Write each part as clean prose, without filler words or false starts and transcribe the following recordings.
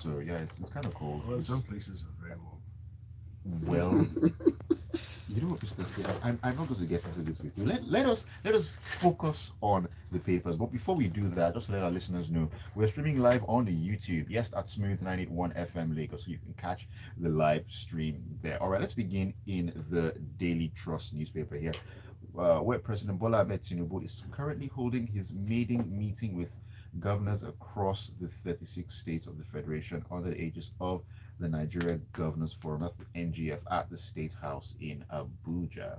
So yeah, it's kind of cold. Well, some places are very warm. Well, you know what, Mr. C, I'm not going to get into this with you. Let us focus on the papers. But before we do that, just to let our listeners know, we're streaming live on the YouTube. Yes, at Smooth 981 FM Lagos, so you can catch the live stream there. All right, let's begin in the Daily Trust newspaper here, where President Bola Ahmed Tinubu is currently holding his maiden meeting with governors across the 36 states of the Federation under the aegis of the Nigeria Governors Forum, that's the NGF, at the State House in Abuja.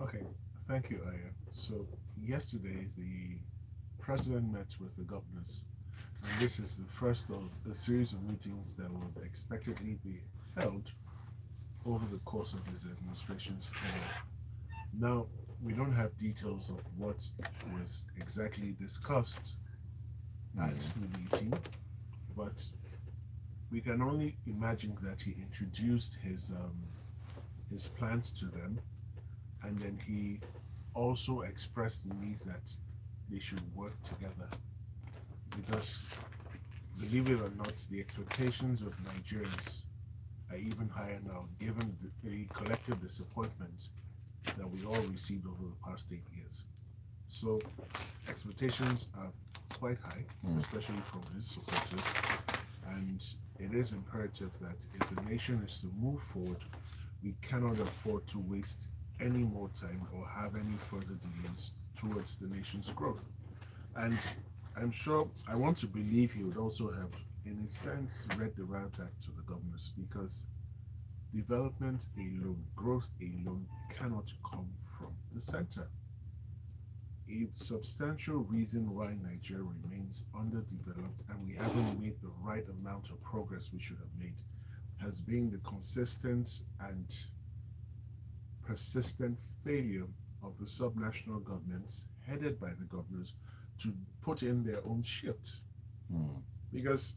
Okay, thank you, Aya. So, yesterday, the president met with the governors, and this is the first of a series of meetings that will expectedly be held over the course of his administration's tenure. Now, we don't have details of what was exactly discussed at Mm, the meeting, but we can only imagine that he introduced his plans to them, and then he also expressed the need that they should work together because, believe it or not, the expectations of Nigerians are even higher now, given the collective disappointment that we all received over the past 8 years. So, expectations are quite high, mm, especially from his supporters, and it is imperative that if the nation is to move forward, we cannot afford to waste any more time or have any further delays towards the nation's growth. And I'm sure I want to believe he would also have, in a sense, read the Riot Act to the governors because development alone, growth alone, cannot come from the center. A substantial reason why Nigeria remains underdeveloped and we haven't made the right amount of progress we should have made has been the consistent and persistent failure of the subnational governments headed by the governors to put in their own shift mm, because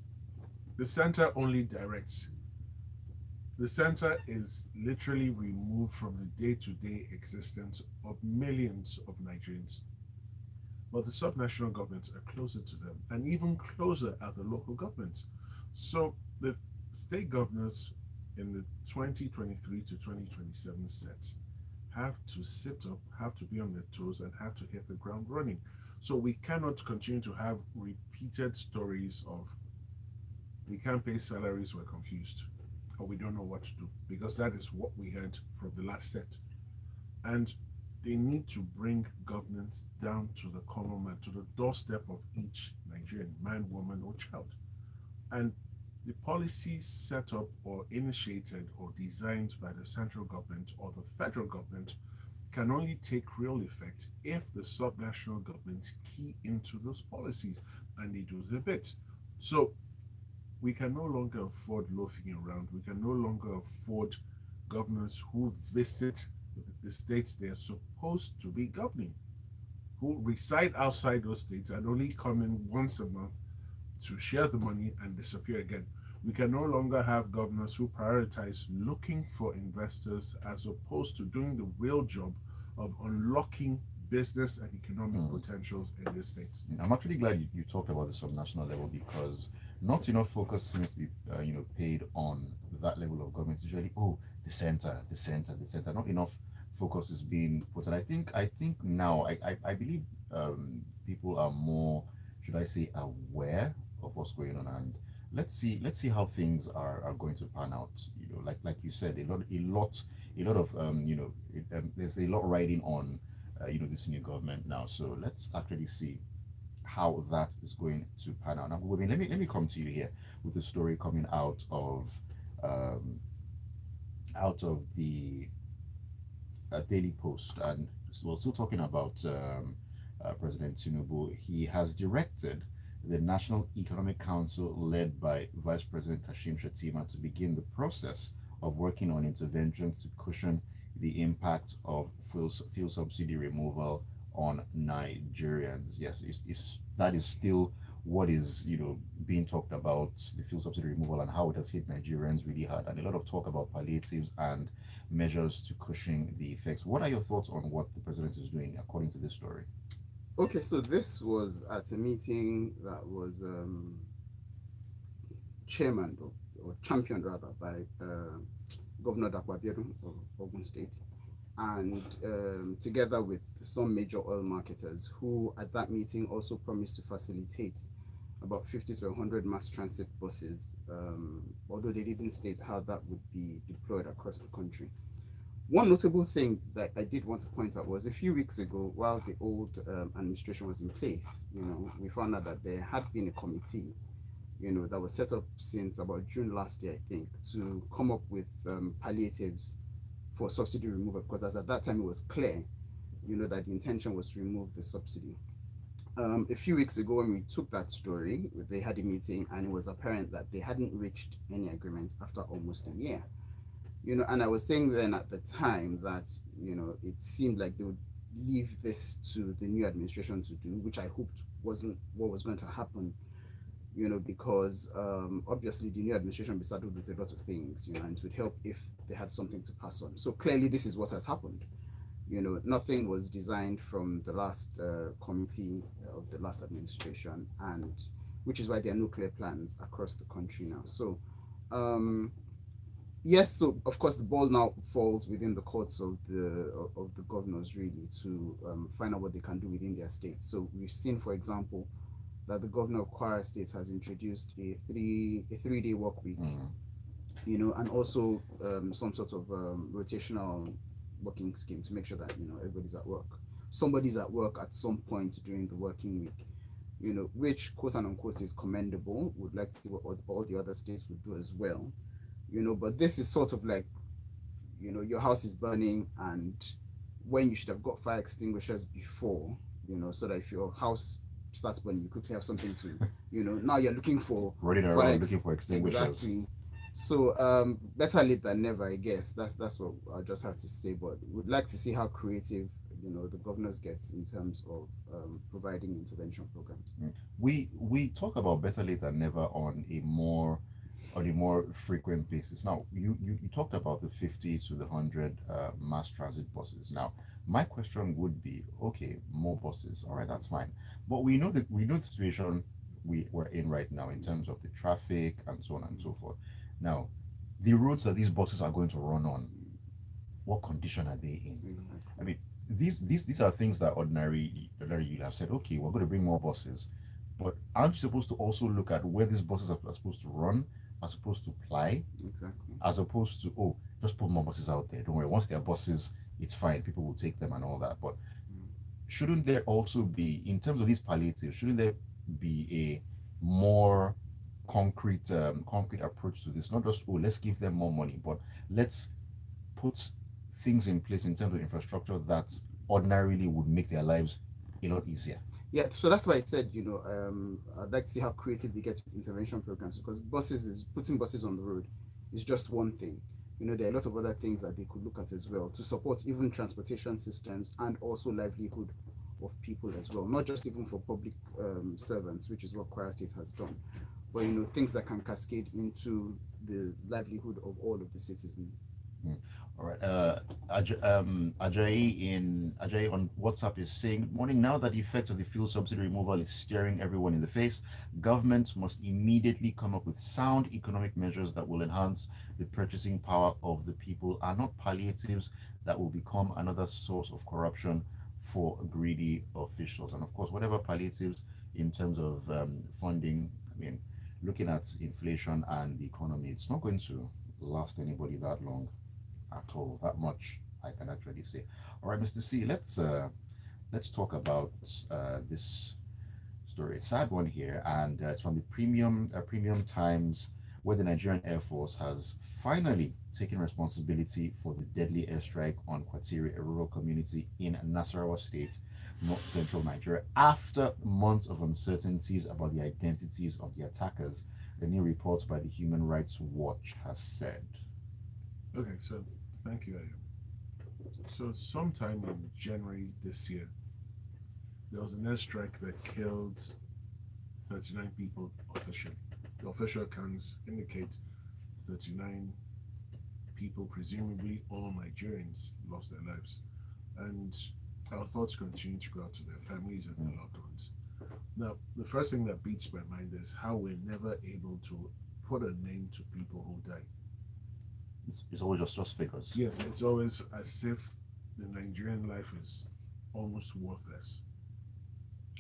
the center only directs. The center is literally removed from the day to day existence of millions of Nigerians. But the subnational governments are closer to them and even closer are the local governments. So the state governors in the 2023 to 2027 set have to sit up, have to be on their toes, and have to hit the ground running. So we cannot continue to have repeated stories of we can't pay salaries, we're confused, or we don't know what to do, because that is what we heard from the last set. And they need to bring governance down to the common man, to the doorstep of each Nigerian man, woman, or child. And the policies set up or initiated or designed by the central government or the federal government can only take real effect if the subnational governments key into those policies and they do their bit. So we can no longer afford loafing around. We can no longer afford governors who visit the states they're supposed to be governing, who reside outside those states and only come in once a month to share the money and disappear again. We can no longer have governors who prioritize looking for investors as opposed to doing the real job of unlocking business and economic mm. potentials in these states. I'm actually glad you talked about the subnational level because not enough focus seems to be, paid on that level of government. It's usually, oh, the center, the center, the center. Not enough focus is being put. And I think now, I believe people are more, should I say, aware of what's going on, and let's see how things are going to pan out. Like you said, a lot of there's a lot riding on this new government now. So let's actually see how that is going to pan out. Now, let me come to you here with a story coming um, out of the Daily Post, and we're still talking about President Tinubu. He has directed the National Economic Council, led by Vice President Kashim Shettima, to begin the process of working on interventions to cushion the impact of fuel subsidy removal on Nigerians. Yes, that is still what is being talked about, the fuel subsidy removal and how it has hit Nigerians really hard, and a lot of talk about palliatives and measures to cushion the effects. What are your thoughts on what the president is doing according to this story? Okay, so this was at a meeting that was chairman or championed rather by Governor Dakwa of Ogun State, and together with some major oil marketers who at that meeting also promised to facilitate about 50 to 100 mass transit buses, although they didn't state how that would be deployed across the country. One notable thing that I did want to point out was a few weeks ago, while the old administration was in place, we found out that there had been a committee, that was set up since about June last year, I think, to come up with palliatives for subsidy removal, because as at that time it was clear, that the intention was to remove the subsidy. A few weeks ago, when we took that story, they had a meeting, and it was apparent that they hadn't reached any agreement after almost a year. And I was saying then at the time that it seemed like they would leave this to the new administration to do, which I hoped wasn't what was going to happen. Because obviously the new administration be saddled with a lot of things, and it would help if they had something to pass on. So clearly, this is what has happened. Nothing was designed from the last committee of the last administration, and which is why there are no clear plans across the country now. So, yes, so of course the ball now falls within the courts of the governors really to find out what they can do within their states. So we've seen, for example, that the governor of Kwara State has introduced a 3 day work week, and also some sort of rotational working scheme to make sure that everybody's at work. Somebody's at work at some point during the working week, which quote and unquote is commendable. Would like to see what all the other states would do as well, But this is sort of like, your house is burning, and when you should have got fire extinguishers before, so that if your house starts burning, you quickly have something to, now you're looking for Running around looking for extinguishers. Exactly. So better late than never, I guess. That's what I just have to say. But would like to see how creative, the governors get in terms of providing intervention programs. We talk about better late than never on a more frequent basis. Now, you talked about the 50 to the 100 mass transit buses. Now, my question would be, okay, more buses, all right, that's fine. But we know the situation we're in right now in terms of the traffic and so on and so forth. Now, the roads that these buses are going to run on, what condition are they in? Exactly. I mean, these are things that ordinarily you'd have said, okay, we're going to bring more buses, but aren't you supposed to also look at where these buses are supposed to run, are supposed to ply, Exactly. as opposed to, oh, just put more buses out there. Don't worry, once there are buses, it's fine. People will take them and all that. But shouldn't there also be, in terms of these palliatives, shouldn't there be a more concrete approach to this? Not just, oh, let's give them more money, but let's put things in place in terms of infrastructure that ordinarily would make their lives a lot easier. Yeah, so that's why I said, I'd like to see how creative they get with intervention programs, because putting buses on the road is just one thing. There are a lot of other things that they could look at as well to support even transportation systems and also livelihood of people as well, not just even for public servants, which is what Kwara State has done, but things that can cascade into the livelihood of all of the citizens. All right. Ajay on WhatsApp is saying, "Good morning. Now that the effect of the fuel subsidy removal is staring everyone in the face, government must immediately come up with sound economic measures that will enhance the purchasing power of the people, and not palliatives that will become another source of corruption for greedy officials." And of course, whatever palliatives in terms of funding, I mean, looking at inflation and the economy, it's not going to last anybody that long at all. That much I can actually say. All right, Mr. C, let's talk about this story. A sad one here, and it's from the Premium Times, where the Nigerian Air Force has finally taken responsibility for the deadly airstrike on Kwatiri, a rural community in Nasarawa State, north central Nigeria, after months of uncertainties about the identities of the attackers. The new report by the Human Rights Watch has said. Okay, so thank you, Ayub. So sometime in January this year, there was an airstrike that killed 39 people officially. The official accounts indicate 39 people, presumably all Nigerians, lost their lives. And our thoughts continue to go out to their families and their loved ones. Now, the first thing that beats my mind is how we're never able to put a name to people who died. It's always just figures. Yes, it's always as if the Nigerian life is almost worthless.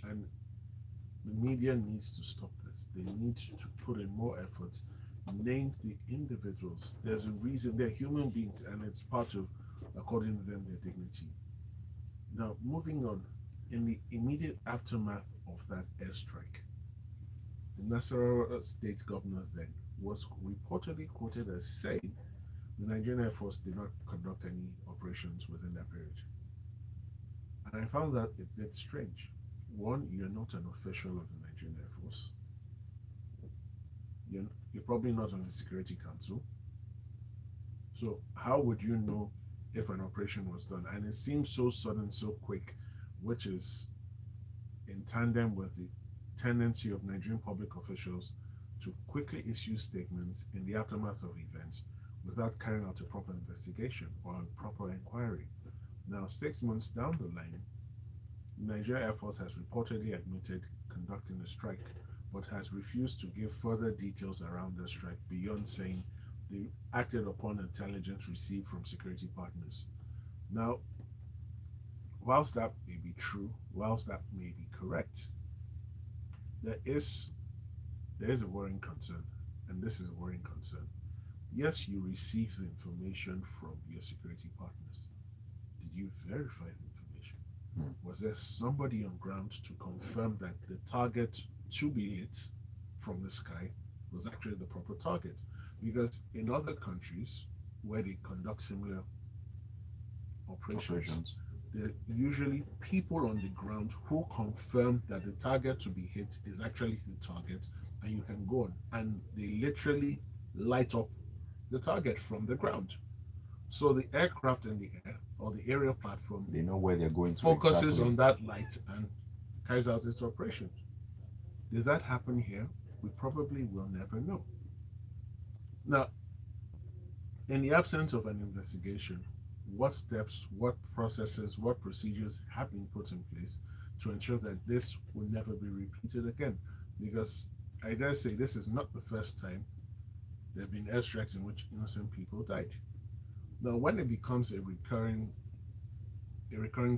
And the media needs to stop this. They need to put in more effort, name the individuals. There's a reason they're human beings, and it's part of, according to them, their dignity. Now, moving on, in the immediate aftermath of that airstrike, the Nasarawa state governor then was reportedly quoted as saying the Nigerian Air Force did not conduct any operations within that period. And I found that a bit strange. One, you're not an official of the Nigerian Air Force. You're probably not on the Security Council. So how would you know if an operation was done? And it seems so sudden, so quick, which is in tandem with the tendency of Nigerian public officials to quickly issue statements in the aftermath of events without carrying out a proper investigation or a proper inquiry. Now, 6 months down the line, the Nigerian Air Force has reportedly admitted conducting a strike, but has refused to give further details around the strike beyond saying they acted upon intelligence received from security partners. Now, whilst that may be true, whilst that may be correct, there is a worrying concern, and this is a worrying concern. Yes, you received the information from your security partners. Did you verify the information? Was there somebody on ground to confirm that the target to be lit from the sky was actually the proper target? Because in other countries where they conduct similar operations, there are usually people on the ground who confirm that the target to be hit is actually the target, and you can go on, and they literally light up the target from the ground. So the aircraft in the air or the aerial platform, They know where they're going to. focuses on that light and carries out its operation. Does that happen here? We probably will never know. Now, in the absence of an investigation, what steps, what processes, what procedures have been put in place to ensure that this will never be repeated again? Because I dare say this is not the first time there have been airstrikes in which innocent people died. Now, when it becomes a recurring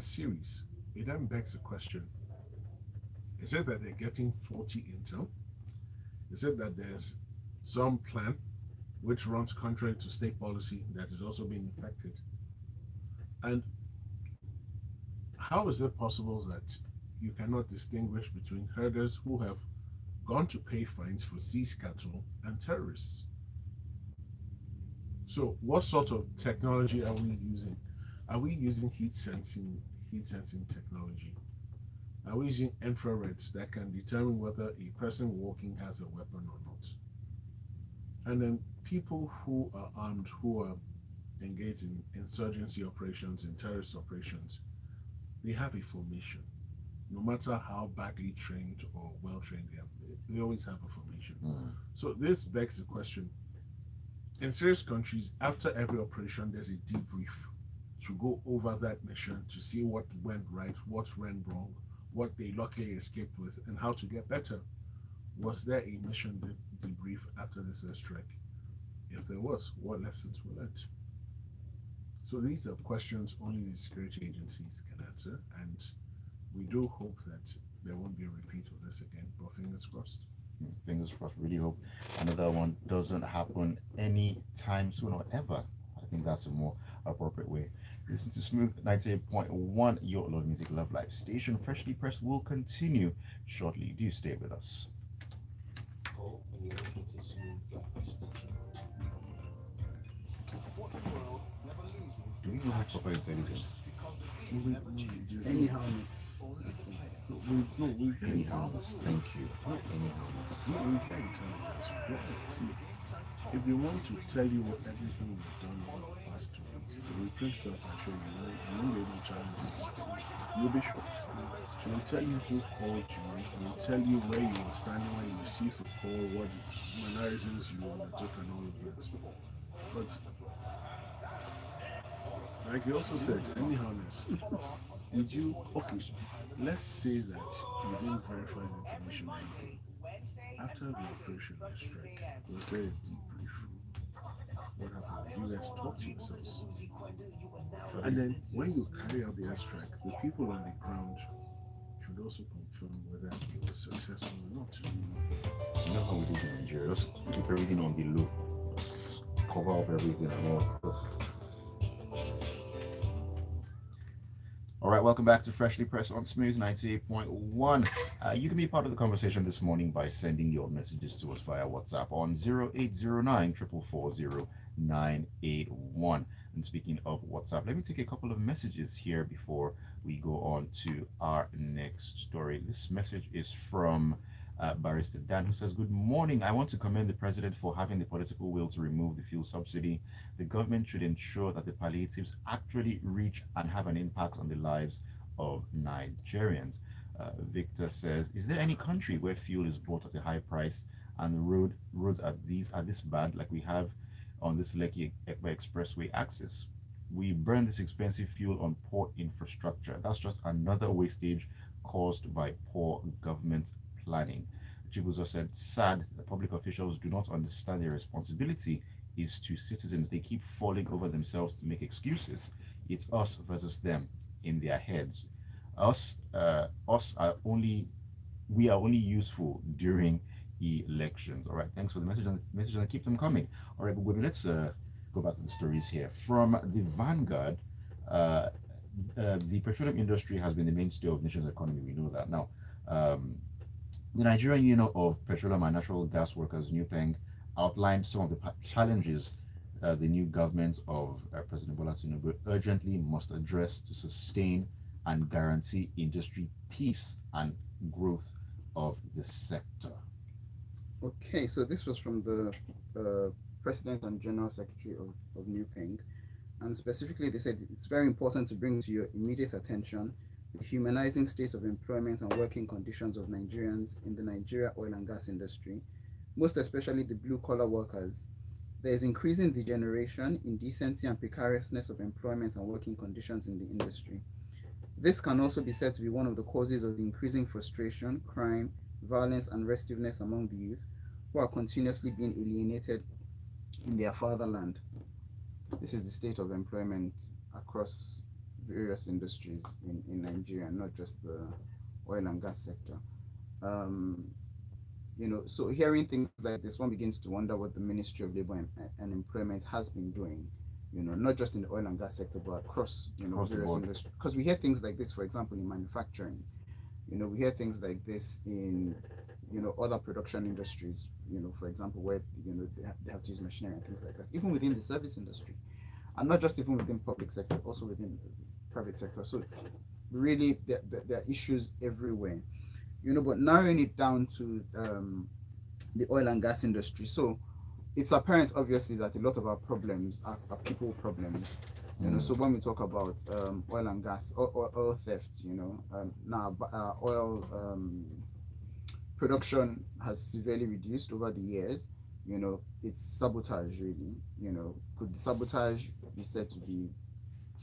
series, it then begs the question: is it that they're getting faulty intel? Is it that there's some plan which runs contrary to state policy that is also being affected? And how is it possible that you cannot distinguish between herders who have gone to pay fines for seized cattle and terrorists? So what sort of technology are we using? Are we using heat sensing technology? Are we using infrareds that can determine whether a person walking has a weapon or not? And then people who are armed, who are engaged in insurgency operations, in terrorist operations, they have a formation. No matter how badly trained or well trained they always have a formation. So this begs the question: in serious countries, after every operation, there's a debrief to go over that mission to see what went right, what went wrong, what they luckily escaped with, and how to get better. Was there a mission debrief after this airstrike? If there was, what lessons were learned? So these are questions only the security agencies can answer, and we do hope that there won't be a repeat of this again, but fingers crossed. Fingers crossed. Really hope another one doesn't happen any time soon or ever. I think that's a more appropriate way. Listen to Smooth 98.1, your love music, love life station. Freshly Pressed will continue shortly. Do stay with us. Oh, and you're listening to Smooth Breakfast. The sporting world never loses. Do we even have proper intelligence? Anyhowness. Anyhowness. Thank you. Anyhowness. We can intelligence. If they want to tell you what everything we've done over the past 2 weeks, the reprint stuff I show you, you won't be able to challenge this. You'll be shocked. They'll tell you who called you, they'll tell you where you were standing when you received the call, what mannerisms you undertook, and all of that. But like you also said, anyhowness, did you, okay, let's say that you didn't verify the information. After the operation strike, was there a debrief? What happened? You guys talk to yourselves. And then when you carry out the airstrike, the people on the ground should also confirm whether it was successful or not. You know how we do it in Nigeria. Just keep everything on the low. Just cover up everything and all. All right, welcome back to Freshly Pressed on Smooth 98.1. You can be part of the conversation this morning by sending your messages to us via WhatsApp on 0809 444 981. And speaking of WhatsApp, let me take a couple of messages here before we go on to our next story. This message is from Barrister Dan, who says, "Good morning. I want to commend the president for having the political will to remove the fuel subsidy. The government should ensure that the palliatives actually reach and have an impact on the lives of Nigerians." Victor says, "Is there any country where fuel is bought at a high price and the roads are this bad like we have on this Lekki Ekpe Expressway axis? We burn this expensive fuel on poor infrastructure. That's just another wastage caused by poor government planning." Chibuzo said, "Sad that public officials do not understand their responsibility is to citizens. They keep falling over themselves to make excuses. It's us versus them in their heads. Us are only we are only useful during elections." All right, thanks for the message and keep them coming. All right, but let's go back to the stories here from the Vanguard. The petroleum industry has been the mainstay of the nation's economy. We know that now. The Nigerian Union of Petroleum and Natural Gas Workers, NUPENG, outlined some of the challenges the new government of President Bola Tinubu urgently must address to sustain and guarantee industry peace and growth of the sector. Okay, so this was from the President and General Secretary of NUPENG. And specifically, they said it's very important to bring to your immediate attention the humanizing state of employment and working conditions of Nigerians in the Nigeria oil and gas industry, most especially the blue-collar workers. There is increasing degeneration, indecency, and precariousness of employment and working conditions in the industry. This can also be said to be one of the causes of the increasing frustration, crime, violence, and restiveness among the youth, who are continuously being alienated in their fatherland. This is the state of employment across various industries in Nigeria, not just the oil and gas sector. So hearing things like this, one begins to wonder what the Ministry of Labor and Employment has been doing, not just in the oil and gas sector, but across, various industries. Because we hear things like this, for example, in manufacturing. We hear things like this in, other production industries, for example, where, they have to use machinery and things like that, even within the service industry. And not just even within public sector, also within private sector. So really, there are issues everywhere, but narrowing it down to the oil and gas industry. So it's apparent, obviously, that a lot of our problems are people problems. So when we talk about oil and gas, oil theft, now oil production has severely reduced over the years. It's sabotage, really. Could the sabotage be said to be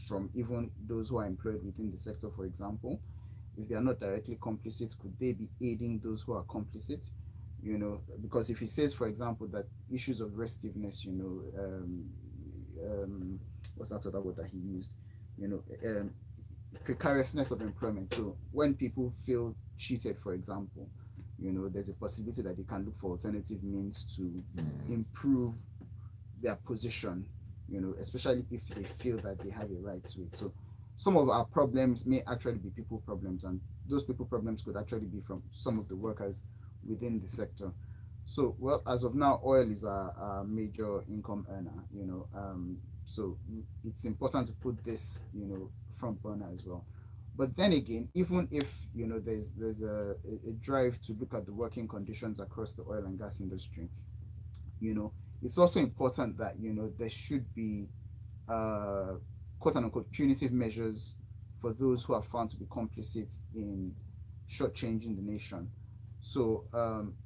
from even those who are employed within the sector, for example? If they are not directly complicit, could they be aiding those who are complicit? Because if he says, for example, that issues of restiveness, what's that other word that he used? Precariousness of employment. So when people feel cheated, for example, there's a possibility that they can look for alternative means to improve their position, especially if they feel that they have a right to it. So some of our problems may actually be people problems, and those people problems could actually be from some of the workers within the sector. So, well, as of now, oil is a major income earner, so it's important to put this, front burner as well. But then again, even if there's a drive to look at the working conditions across the oil and gas industry, it's also important that there should be quote unquote punitive measures for those who are found to be complicit in shortchanging the nation. So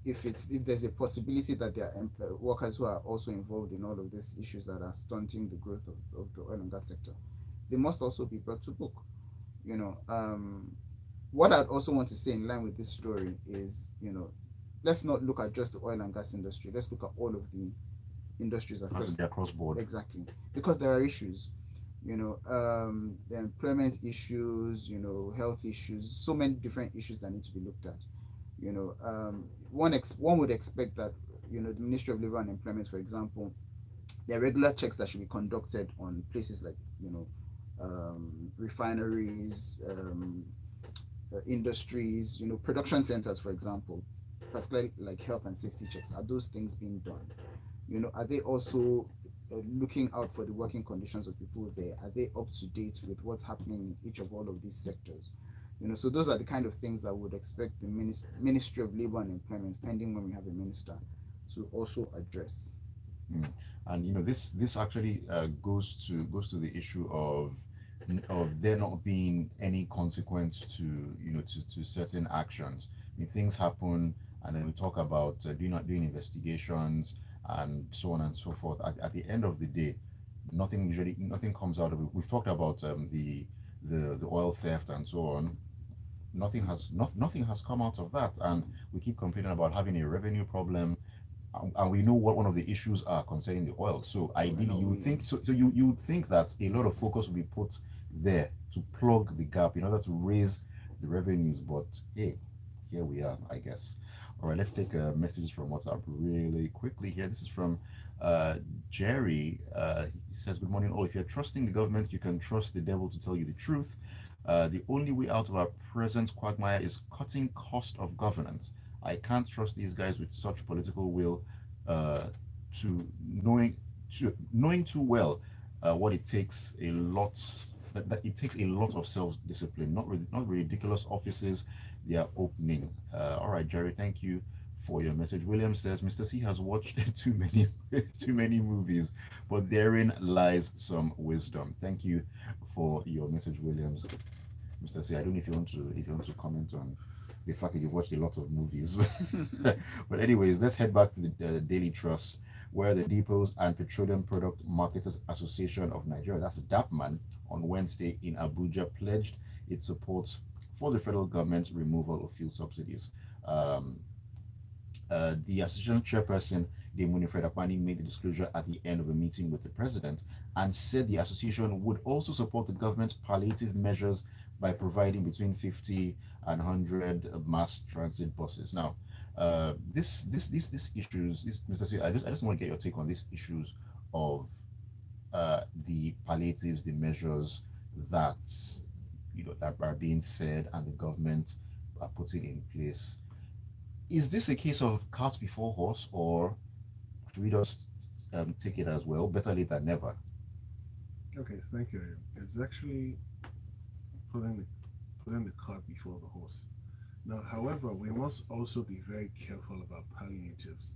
if there's a possibility that there are workers who are also involved in all of these issues that are stunting the growth of the oil and gas sector, they must also be brought to book. What I'd also want to say in line with this story is, let's not look at just the oil and gas industry. Let's look at all of the industries Has across. to be across board. Exactly, because there are issues. The employment issues, health issues, so many different issues that need to be looked at. One would expect that the Ministry of Labor and Employment, for example, there are regular checks that should be conducted on places like refineries, industries, production centers, for example, particularly like health and safety checks. Are those things being done? Are they also looking out for the working conditions of people there? Are they up to date with what's happening in each of all of these sectors? So those are the kind of things that would expect the Ministry of Labor and Employment, pending when we have a minister, to also address. Mm. And this actually goes to the issue of there not being any consequence to to certain actions. I mean, things happen, and then we talk about doing investigations and so on and so forth. At the end of the day, nothing comes out of it. We've talked about the oil theft and so on. Nothing has come out of that, and we keep complaining about having a revenue problem, and we know what one of the issues are concerning the oil. So ideally, you would think you would think that a lot of focus will be put there to plug the gap in order to raise the revenues. But hey, here we are, I guess. All right, let's take messages from WhatsApp really quickly here. This is from Jerry. He says, "Good morning, all. If you're trusting the government, you can trust the devil to tell you the truth. The only way out of our present quagmire is cutting cost of governance. I can't trust these guys with such political will, to knowing too well what it takes a lot that it takes a lot of self-discipline, not ridiculous offices they are opening." All right, Jerry, thank you for your message. William says Mr. C has watched too many movies, but therein lies some wisdom. Thank you for your message, Williams. Mr. C, I don't know if you want to comment on the fact that you've watched a lot of movies. But anyways, let's head back to the Daily Trust, where the Depots and Petroleum Product Marketers Association of Nigeria, that's DAPMAN, on Wednesday in Abuja pledged its support for the federal government's removal of fuel subsidies. The association chairperson, Demunifred Apani, made the disclosure at the end of a meeting with the president and said the association would also support the government's palliative measures by providing between 50 and 100 mass transit buses. Now, these issues, Mr. C, I just want to get your take on these issues of the palliatives, the measures that that are being said and the government are putting in place. Is this a case of cart before horse, or should we just take it as well? Better late than never. Okay, thank you. It's actually putting the cart before the horse. Now, however, we must also be very careful about palliatives.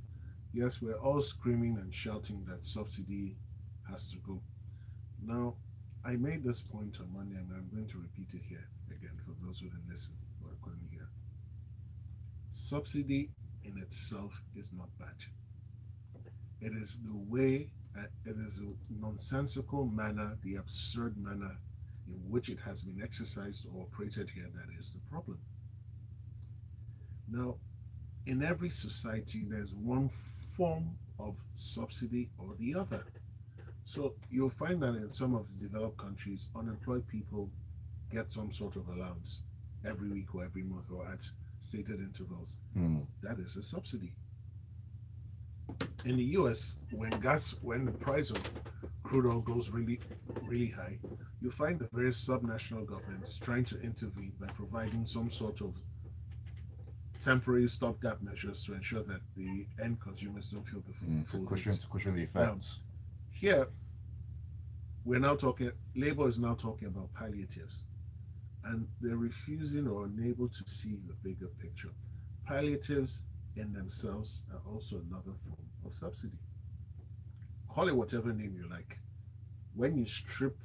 Yes, we're all screaming and shouting that subsidy has to go. Now, I made this point on Monday, and I'm going to repeat it here again for those who didn't listen or couldn't hear. Subsidy in itself is not bad. It is the way, it is a nonsensical manner, the absurd manner in which it has been exercised or operated here that is the problem. Now, in every society, there's one form of subsidy or the other. So you'll find that in some of the developed countries, unemployed people get some sort of allowance every week or every month or at stated intervals. That is a subsidy. In the US, when the price of crude oil goes really, really high, you find the various subnational governments trying to intervene by providing some sort of temporary stopgap measures to ensure that the end consumers don't feel the full to cushion the effects. Now, here, we're now talking, Labour is now talking about palliatives, and they're refusing or unable to see the bigger picture. Palliatives in themselves are also another form of subsidy. Call it whatever name you like. When you strip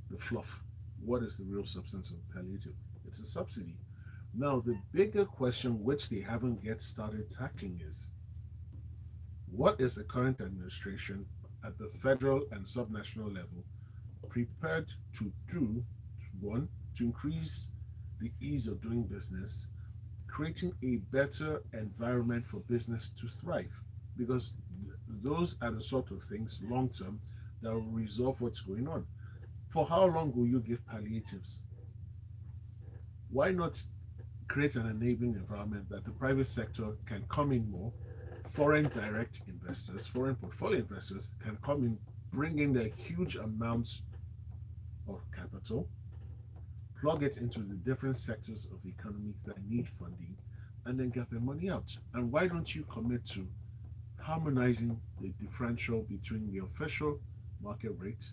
the fluff, what is the real substance of palliative? It's a subsidy. Now, the bigger question, which they haven't yet started tackling, is what is the current administration at the federal and subnational level prepared to do, one, to increase the ease of doing business, creating a better environment for business to thrive, because those are the sort of things long term that will resolve what's going on. For how long will you give palliatives? Why not create an enabling environment that the private sector can come in more? Foreign direct investors, foreign portfolio investors can come in, bring in their huge amounts of capital, plug it into the different sectors of the economy that need funding, and then get their money out. And why don't you commit to harmonizing the differential between the official market rate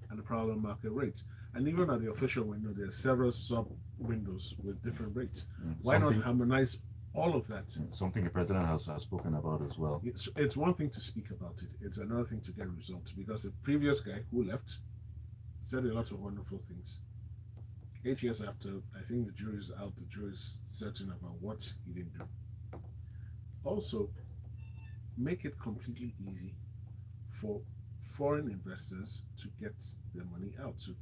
and the parallel market rate? And even at the official window, there are several sub windows with different rates. Why not harmonize all of that? Something the president has spoken about as well. It's one thing to speak about it, it's another thing to get results, because the previous guy who left said a lot of wonderful things. 8 years after, I think the jury's out, the jury's certain about what he didn't do. Also, make it completely easy for foreign investors to get their money out, to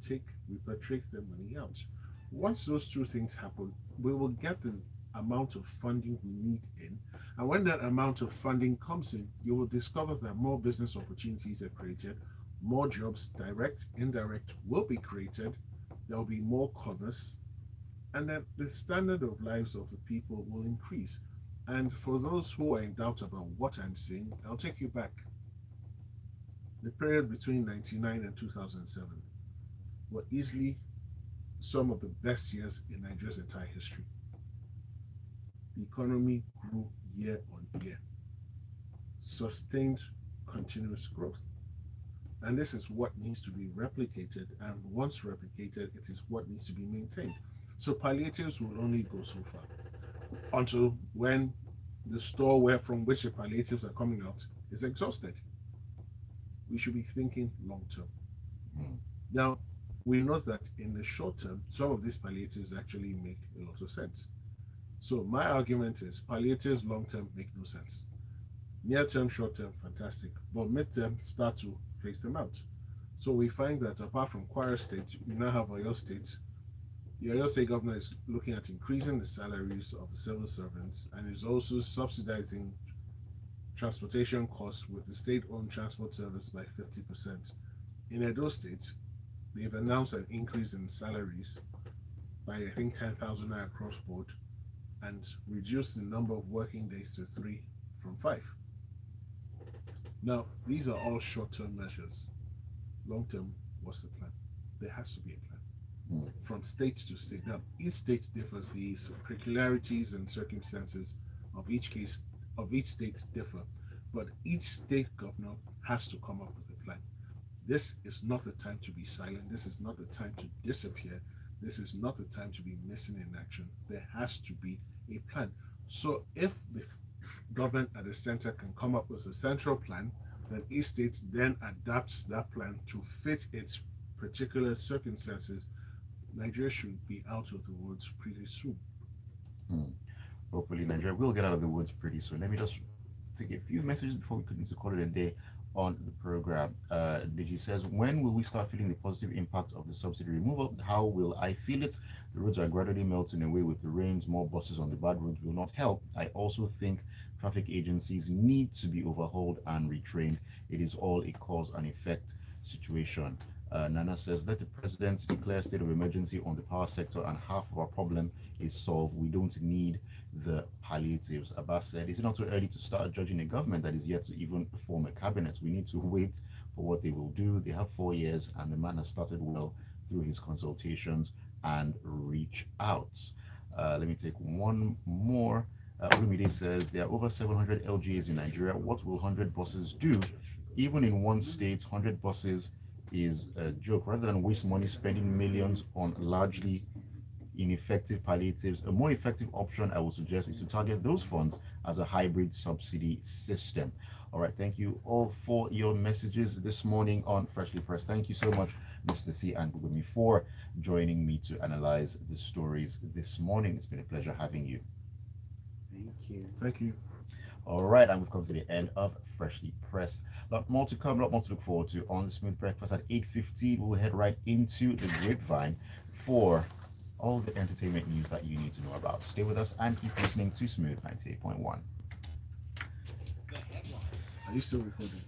repatriate their money out. Once those two things happen, we will get the amount of funding we need in. And when that amount of funding comes in, you will discover that more business opportunities are created, more jobs, direct, indirect, will be created, there will be more commerce, and that the standard of lives of the people will increase. And for those who are in doubt about what I'm saying, I'll take you back. The period between 1999 and 2007 were easily some of the best years in Nigeria's entire history. The economy grew year on year, sustained continuous growth. And this is what needs to be replicated, and once replicated, it is what needs to be maintained. So palliatives will only go so far until when the store from which the palliatives are coming out is exhausted. We should be thinking long term. Now, we know that in the short term, some of these palliatives actually make a lot of sense. So my argument is palliatives long term make no sense. Near term, short term, fantastic. But mid term, start to phase them out. So we find that apart from Kwara State, we now have Oyo State. The Oyo State governor is looking at increasing the salaries of the civil servants, and is also subsidizing transportation costs with the state-owned transport service by 50%. In Edo State, they've announced an increase in salaries by, I think, 10,000 naira across board, and reduced the number of working days to 3 from 5. Now, these are all short-term measures. Long-term, what's the plan? There has to be a plan. From state to state. Now, each state differs. The peculiarities and circumstances of each state differ, but each state governor has to come up with a plan. This is not the time to be silent. This is not the time to disappear. This is not the time to be missing in action. There has to be a plan. So if the government at the center can come up with a central plan, then each state then adapts that plan to fit its particular circumstances, Nigeria should be out of the woods pretty soon. Hopefully Nigeria will get out of the woods pretty soon. Let me just take a few messages before we continue to call it a day on the program. Digi says, when will we start feeling the positive impact of the subsidy removal? How will I feel it? The roads are gradually melting away with the rains. More buses on the bad roads will not help. I also think traffic agencies need to be overhauled and retrained. It is all a cause and effect situation. Nana says, let the president declare state of emergency on the power sector and half of our problem is solved. We don't need the palliatives. Abbas said, is it not too early to start judging a government that is yet to even form a cabinet? We need to wait for what they will do. They have 4 years and the man has started well through his consultations and reach outs. Let me take one more. Olumide says, there are over 700 LGAs in Nigeria. What will 100 buses do? Even in one state, 100 buses is a joke. Rather than waste money spending millions on largely ineffective palliatives, a more effective option I would suggest is to target those funds as a hybrid subsidy system. All right, thank you all for your messages this morning on Freshly Pressed. Thank you so much, Mr. C and Gbubemi, for joining me to analyze the stories this morning. It's been a pleasure having you. Thank you. Thank you. All right, and we've come to the end of Freshly Pressed. A lot more to come, a lot more to look forward to on the Smooth Breakfast at 8:15. We'll head right into the grapevine for all the entertainment news that you need to know about. Stay with us and keep listening to Smooth 98.1. Are you still recording?